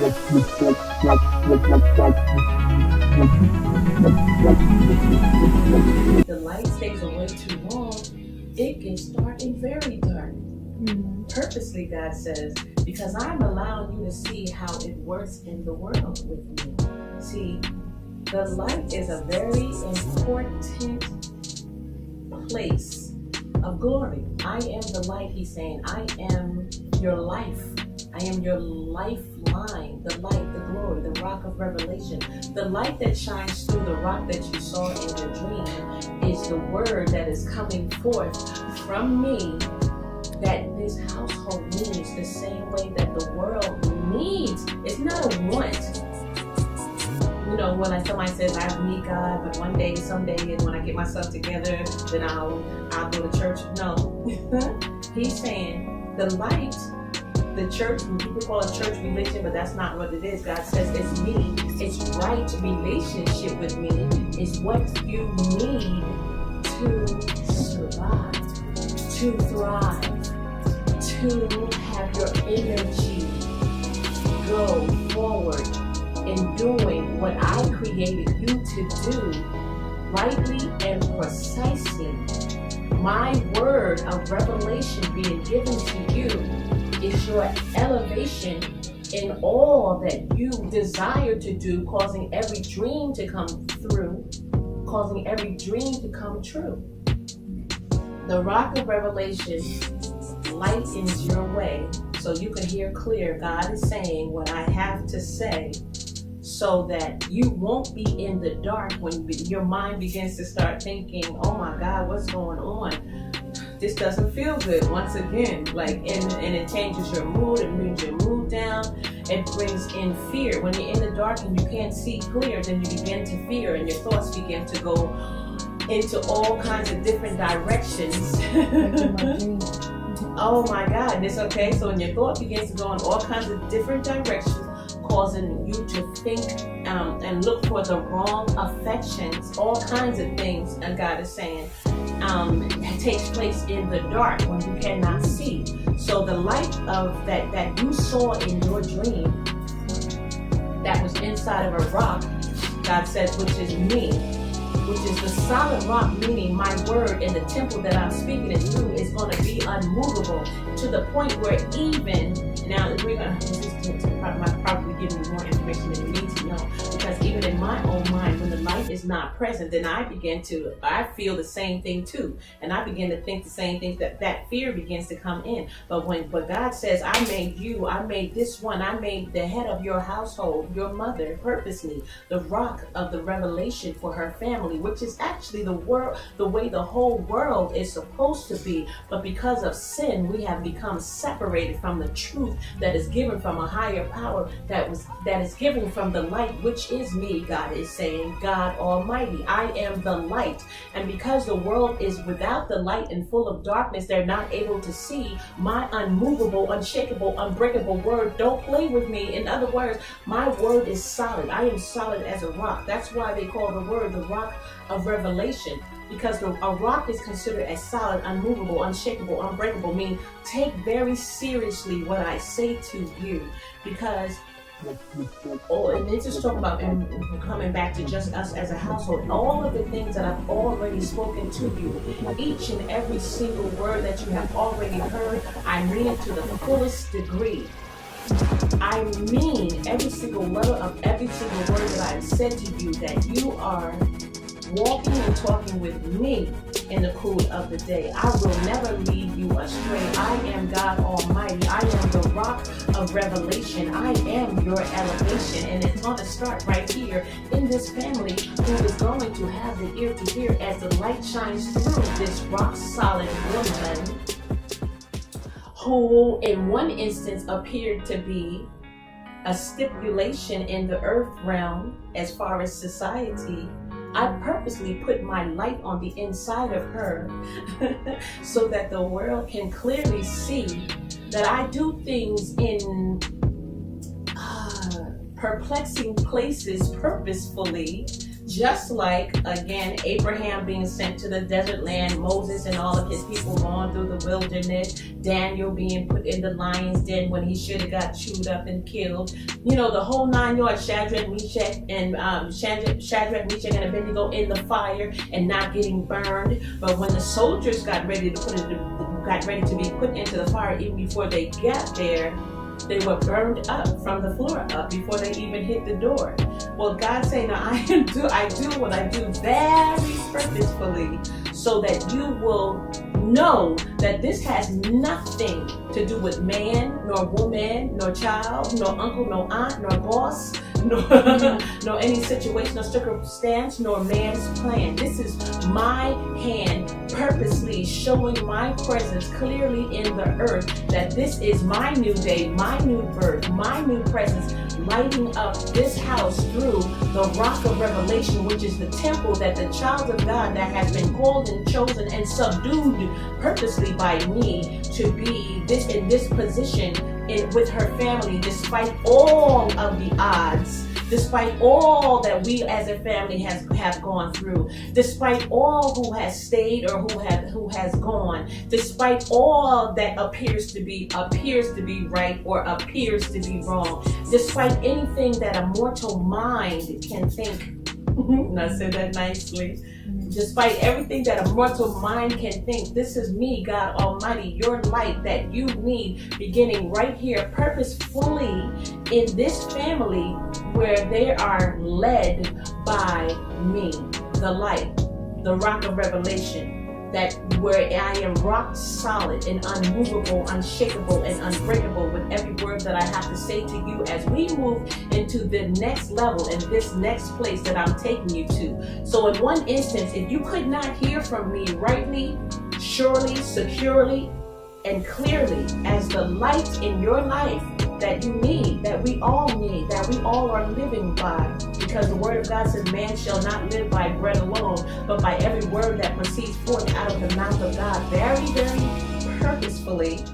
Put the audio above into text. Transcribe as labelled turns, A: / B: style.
A: If the light stays away too long, it gets dark and very dark. Purposely, God says, because I'm allowing you to see how it works in the world with me. See, the light is a very important place of glory. I am the light, he's saying. I am your life. I am your lifeline, the light, the glory, the rock of revelation. The light that shines through the rock that you saw in your dream is the word that is coming forth from me that this household needs the same way that the world needs. It's not a want. You know, when somebody says, I need God, but one day, someday, and when I get myself together, then I'll go to church. No. He's saying the light, the church, people call it church religion, but that's not what it is. God says it's me. It's right relationship with me is what you need to survive, to thrive, to have your energy go forward in doing what I created you to do rightly and precisely. My word of revelation being given to you is your elevation in all that you desire to do, causing every dream to come through, causing every dream to come true. The rock of revelation lightens your way so you can hear clear. God is saying what I have to say so that you won't be in the dark when your mind begins to start thinking, oh my God, what's going on? This doesn't feel good. Once again, and it changes your mood, it brings your mood down, it brings in fear. When you're in the dark and you can't see clear, then you begin to fear and your thoughts begin to go into all kinds of different directions. Oh my God, it's okay. So when your thought begins to go in all kinds of different directions, causing you to think and look for the wrong affections, all kinds of things, and God is saying, takes place in the dark when you cannot see. So the light of that you saw in your dream that was inside of a rock, God says, which is me, which is the solid rock, meaning my word and the temple that I'm speaking it through is going to be unmovable to the point where even now we're going to probably give you more information than you need to know, because even in my own mind, when the light is not present, then I feel the same thing too, and I begin to think the same things, that fear begins to come in. But God says, I made you, I made this one, I made the head of your household, your mother, purposely, the rock of the revelation for her family, which is actually the way the whole world is supposed to be. But because of sin, we have become separated from the truth that is given from a higher power, that is given from the light, which is me. God is saying, God Almighty, I am the light. And because the world is without the light and full of darkness, they're not able to see my unmovable, unshakable, unbreakable word. Don't play with me. In other words, my word is solid. I am solid as a rock. That's why they call the word the rock of revelation, because a rock is considered as solid, unmovable, unshakable, unbreakable. Mean, take very seriously what I say to you, because and this is talking about, and coming back to just us as a household, all of the things that I've already spoken to you, each and every single word that you have already heard, I mean it to the fullest degree. I mean every single letter of every single word that I have said to you, that you are walking and talking with me in the cool of the day. I will never lead you astray. I am God Almighty. I am the rock of revelation. I am your elevation. And it's going to start right here in this family, who is going to have the ear to hear as the light shines through this rock solid woman, who in one instance appeared to be a stipulation in the earth realm as far as society. I purposely put my light on the inside of her so that the world can clearly see that I do things in perplexing places purposefully, Just like, again, Abraham being sent to the desert land, Moses and all of his people going through the wilderness, Daniel being put in the lion's den when he should have got chewed up and killed. You know, the whole 9 yards, Shadrach, Meshach, and Abednego in the fire and not getting burned. But when the soldiers got ready to be put into the fire, even before they got there, they were burned up from the floor up before they even hit the door. Well, God saying, now I do what I do very purposefully, so that you will know that this has nothing to do with man, nor woman, nor child, nor uncle, nor aunt, nor boss, nor any situation or circumstance, nor man's plan. This is my hand purposely showing my presence clearly in the earth, that this is my new day, my new birth, my new presence, lighting up this house through the rock of revelation, which is the temple that the child of God that has been called and chosen and subdued purposely by me to be in this position with her family, despite all of the odds, despite all that we as a family have gone through, despite all who has stayed or who has gone, despite all that appears to be right or appears to be wrong, despite anything that a mortal mind can think. I said that nicely. Despite everything that a mortal mind can think, this is me, God Almighty, your light that you need, beginning right here purposefully in this family where they are led by me, the light, the rock of revelation, that where I am rock solid and unmovable, unshakable, and unbreakable with every word that I have to say to you as we move into the next level and this next place that I'm taking you to. So in one instance, if you could not hear from me rightly, surely, securely, and clearly as the light in your life that you need, that we all need, that we all are living by, because the word of God says man shall not live by bread alone, but by every word that proceeds forth out of the mouth of God, very, very purposefully